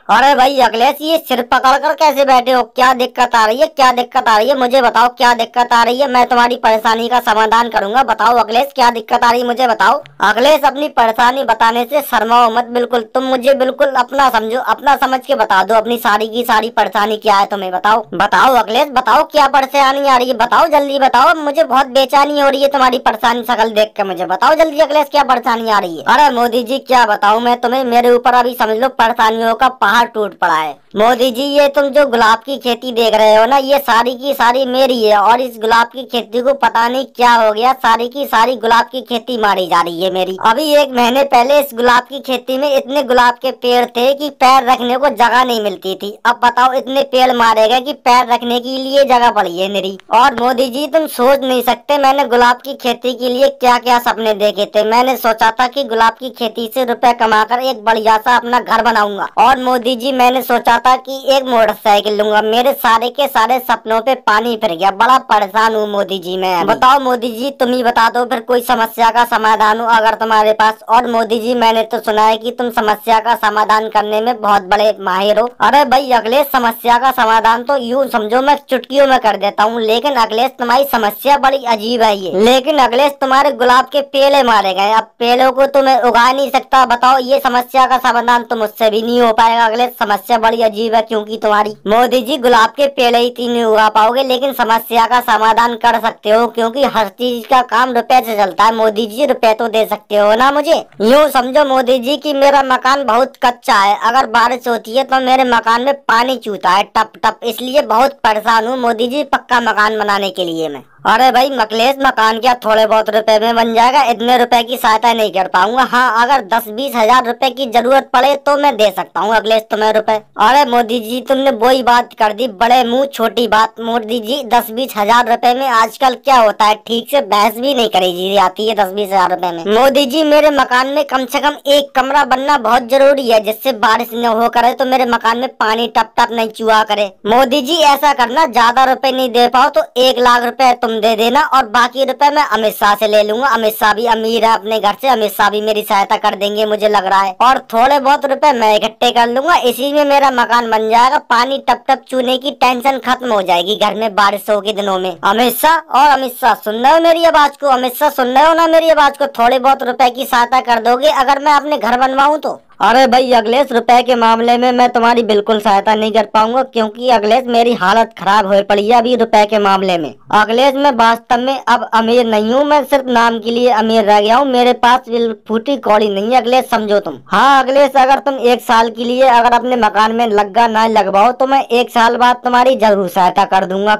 अरे भाई अखिलेश, ये सिर पकड़ कर कैसे बैठे हो? क्या दिक्कत आ रही है? क्या दिक्कत आ रही है? मुझे बताओ क्या दिक्कत आ रही है। मैं तुम्हारी परेशानी का समाधान करूंगा। बताओ अखिलेश, क्या दिक्कत आ रही है मुझे बताओ। अखिलेश, अपनी परेशानी बताने से शर्माओ मत बिल्कुल। तुम मुझे बिल्कुल अपना समझो, अपना समझ के बता दो अपनी सारी की सारी परेशानी क्या है तुम्हें। बताओ बताओ अखिलेश, बताओ क्या परेशानी आ रही है। बताओ जल्दी बताओ, मुझे बहुत बेचैनी हो रही है तुम्हारी परेशानी शकल देख के। मुझे बताओ जल्दी अखिलेश, क्या परेशानी आ रही है। अरे मोदी जी, क्या बताऊं मैं तुम्हें, मेरे ऊपर अभी समझ लो परेशानियों का पहाड़ टूट पड़ा है। मोदी जी, ये तुम जो गुलाब की खेती देख रहे हो ना, ये सारी की सारी मेरी है। और इस गुलाब की खेती को पता नहीं क्या हो गया, सारी की सारी गुलाब की खेती मारी जा रही है मेरी। अभी 1 महीने पहले इस गुलाब की खेती में इतने गुलाब के पेड़ थे कि पैर रखने को जगह नहीं मिलती थी। अब बताओ इतने पेड़ मारे गए कि पैर रखने के लिए जगह पड़ी है मेरी। और मोदी जी, तुम सोच नहीं सकते मैंने गुलाब की खेती के लिए क्या क्या सपने देखे थे। मैंने सोचा था कि गुलाब की खेती से रुपए कमाकर एक बढ़िया सा अपना घर बनाऊंगा। और मोदी जी, मैंने सोचा था कि एक मोटरसाइकिल लूंगा। मेरे सारे के सारे सपनों पे पानी फिर गया। बड़ा परेशान हूँ मोदी जी मैं। बताओ मोदी जी, तुम ही बता दो फिर कोई समस्या का समाधान हो अगर तुम्हारे पास। और मोदी जी, मैंने तो सुना है कि तुम समस्या का समाधान करने में बहुत बड़े माहिर हो। अरे भाई अखिलेश, समस्या का समाधान तो यूँ समझो मैं चुटकियों में कर देता हूँ। लेकिन अखिलेश, तुम्हारी समस्या बड़ी अजीब है ये। लेकिन अखिलेश, तुम्हारे गुलाब के पेड़े मारे गए। अब पेड़ों को तुम्हें उगा नहीं सकता। बताओ ये समस्या का समाधान तो मुझसे भी नहीं हो पाएगा अखिलेश। समस्या बड़ी अजीब है क्योंकि तुम्हारी। मोदी जी, गुलाब के पेड़ ही नहीं उगा पाओगे, लेकिन समस्या का समाधान कर सकते हो क्योंकि हर चीज का काम रुपए से चलता है। मोदी जी, रुपए तो दे सकते हो ना मुझे। यूँ समझो मोदी जी कि मेरा मकान बहुत कच्चा है। अगर बारिश होती है तो मेरे मकान में पानी चूता है टप टप, इसलिए बहुत परेशान हूँ मोदी जी पक्का मकान बनाने के लिए मैं। अरे भाई अखिलेश, मकान क्या थोड़े बहुत रुपए में बन जाएगा? इतने रुपए की सहायता नहीं कर पाऊंगा। हाँ, अगर 10-20 हजार रुपए की जरूरत पड़े तो मैं दे सकता हूँ अखिलेश तुम्हें रुपए। अरे मोदी जी, तुमने वही बात कर दी, बड़े मुंह छोटी बात। मोदी जी, 10-20 हजार रुपए में आजकल क्या होता है, ठीक से बहस भी नहीं करी जाती है 10-20 हजार रुपए में। मोदी जी, मेरे मकान में कम से कम एक कमरा बनना बहुत जरूरी है, जिससे बारिश न हो करे तो मेरे मकान में पानी टप टप नहीं चुहा करे। मोदी जी, ऐसा करना, ज्यादा रुपए नहीं दे पाओ तो 1 लाख रुपए तुम दे देना और बाकी रुपए मैं अमित शाह से ले लूंगा। अमित शाह भी अमीर है अपने घर से, अमित शाह भी मेरी सहायता कर देंगे मुझे लग रहा है। और थोड़े बहुत रुपए मैं इकट्ठे कर लूंगा, इसी में मेरा मकान बन जाएगा। पानी टप टप चूने की टेंशन खत्म हो जाएगी घर में बारिशों के दिनों में। अमित शाह, और अमित शाह, सुन रहे हो मेरी आवाज को? अमित शाह, सुन रहे हो ना मेरी आवाज को? थोड़े बहुत रुपए की सहायता कर दोगे अगर मैं अपने घर बनवाऊं तो? अरे भाई अखिलेश, रुपए के मामले में मैं तुम्हारी बिल्कुल सहायता नहीं कर पाऊंगा क्योंकि अखिलेश मेरी हालत खराब हो पड़ी है अभी रुपए के मामले में। अखिलेश, मैं वास्तव में अब अमीर नहीं हूँ, मैं सिर्फ नाम के लिए अमीर रह गया हूँ। मेरे पास फूटी कौड़ी नहीं है अखिलेश, समझो तुम। हाँ अखिलेश, अगर तुम 1 साल के लिए अगर अपने मकान में लग्गा ना लगवाओ तो मैं 1 साल बाद तुम्हारी जरूर सहायता कर दूंगा।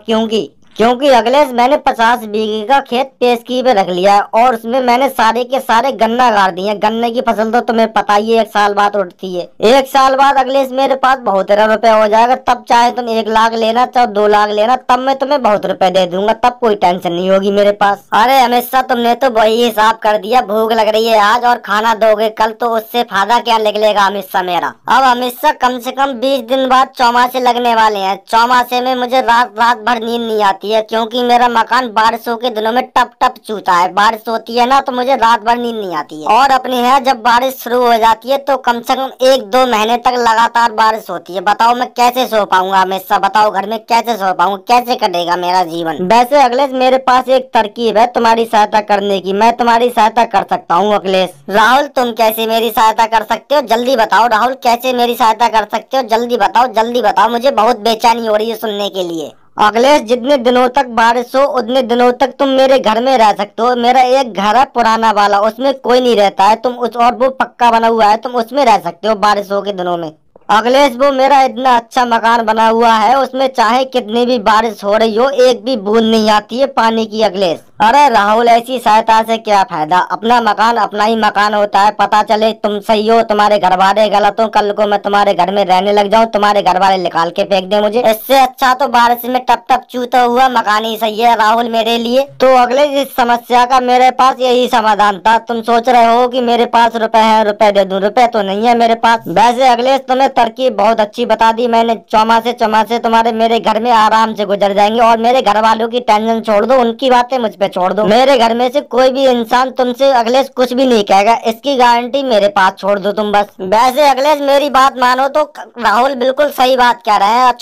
क्योंकि अखिलेश, मैंने 50 बीघे का खेत पेशगी पे रख लिया है और उसमें मैंने सारे के सारे गन्ना गाड़ दिए। गन्ने की फसल तो तुम्हें पता ही है 1 साल बाद उठती है। 1 साल बाद अखिलेश मेरे पास बहुत सारा रुपए हो जाएगा। तब चाहे तुम 1 लाख लेना, चाहे 2 लाख लेना, तब मैं तुम्हें बहुत रुपए दे दूंगा। तब कोई टेंशन नहीं होगी मेरे पास। अरे अमित शाह, तुमने तो वही हिसाब कर दिया। भूख लग रही है आज और खाना दोगे कल, तो उससे फायदा क्या निकलेगा अमित शाह मेरा? अब अमित शाह, कम से कम 20 दिन बाद चौमासे लगने वाले हैं। चौमासे में मुझे रात रात भर नींद नहीं आती है क्योंकि मेरा मकान बारिशों के दिनों में टप टप चूता है। बारिश होती है ना तो मुझे रात भर नींद नहीं आती है। और अपने यहाँ जब बारिश शुरू हो जाती है तो कम से कम 1-2 महीने तक लगातार बारिश होती है। बताओ मैं कैसे सो पाऊंगा हमेशा? बताओ घर में कैसे सो पाऊंगा? कैसे कटेगा मेरा जीवन? वैसे अखिलेश, मेरे पास एक तरकीब है तुम्हारी सहायता करने की। मैं तुम्हारी सहायता कर सकता हूँ अखिलेश। राहुल, तुम कैसे मेरी सहायता कर सकते हो? जल्दी बताओ राहुल, कैसे मेरी सहायता कर सकते हो? जल्दी बताओ, जल्दी बताओ, मुझे बहुत बेचैनी हो रही है सुनने के लिए। अखिलेश, जितने दिनों तक बारिश हो उतने दिनों तक तुम मेरे घर में रह सकते हो। मेरा एक घर है पुराना वाला, उसमें कोई नहीं रहता है। तुम उस, और वो पक्का बना हुआ है, तुम उसमें रह सकते हो बारिशों के दिनों में। अखिलेश, वो मेरा इतना अच्छा मकान बना हुआ है, उसमें चाहे कितनी भी बारिश हो रही हो एक भी बूंद नहीं आती है पानी की अखिलेश। अरे राहुल, ऐसी सहायता से क्या फायदा? अपना मकान अपना ही मकान होता है। पता चले तुम सही हो, तुम्हारे घर वाले गलत हो, कल को मैं तुम्हारे घर में रहने लग जाऊं, तुम्हारे घर वाले निकाल के फेंक दे मुझे। इससे अच्छा तो बारिश में टप टप चूता हुआ मकान ही सही है राहुल मेरे लिए। तो अखिलेश, इस समस्या का मेरे पास यही समाधान था। तुम सोच रहे हो कि मेरे पास रुपए है, रुपए दे दूं। रुपए तो नहीं है मेरे पास। वैसे अखिलेश, तुम्हें तरकीब बहुत अच्छी बता दी मैंने। चौमासे तुम्हारे मेरे घर में आराम से गुजर जाएंगे। और मेरे घर वालों की टेंशन छोड़ दो, उनकी बातें मुझ पे छोड़ दो। मेरे घर में से कोई भी इंसान तुमसे अखिलेश कुछ भी नहीं कहेगा, इसकी गारंटी मेरे पास छोड़ दो तुम बस। वैसे अखिलेश मेरी बात मानो तो राहुल बिल्कुल सही बात कह रहे हैं।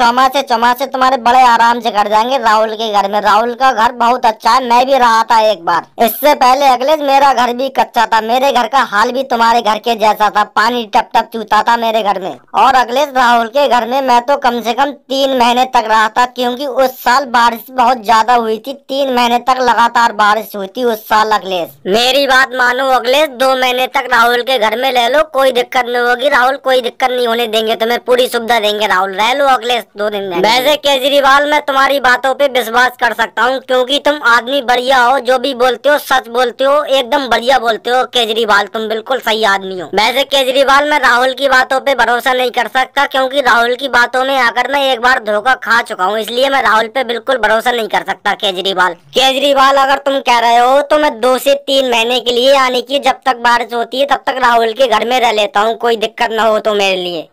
चौमासे तुम्हारे बड़े आराम से घर जाएंगे राहुल के घर में। राहुल का घर बहुत अच्छा है, मैं भी रहा था एक बार। इससे पहले अखिलेश मेरा घर भी कच्चा था, मेरे घर का हाल भी तुम्हारे घर के जैसा था, पानी टप टप चूता था मेरे घर में। और अखिलेश राहुल के घर में मैं तो कम से कम 3 महीने तक रहा था, क्योंकि उस साल बारिश बहुत ज्यादा हुई थी। 3 महीने तक लगातार बारिश हुई थी उस साल अखिलेश। मेरी बात मानो अखिलेश, 2 महीने तक राहुल के घर में रह लो, कोई दिक्कत नहीं होगी। राहुल कोई दिक्कत नहीं होने देंगे, तुम्हें पूरी सुविधा देंगे। राहुल रह लो अखिलेश 2 दिन। वैसे केजरीवाल मैं तुम्हारी बातों पे विश्वास कर सकता हूँ, क्योंकि तुम आदमी बढ़िया हो, जो भी बोलते हो सच बोलते हो, एकदम बढ़िया बोलते हो। केजरीवाल तुम बिल्कुल सही आदमी हो। वैसे केजरीवाल मैं राहुल की बातों पे भरोसा नहीं कर सकता, क्योंकि राहुल की बातों में आकर मैं एक बार धोखा खा चुका हूँ, इसलिए मैं राहुल पे बिल्कुल भरोसा नहीं कर सकता। केजरीवाल अगर तुम कह रहे हो तो मैं 2 से 3 महीने के लिए, यानी कि जब तक बारिश होती है तब तक राहुल के घर में रह लेता हूँ, कोई दिक्कत न हो तो मेरे लिए।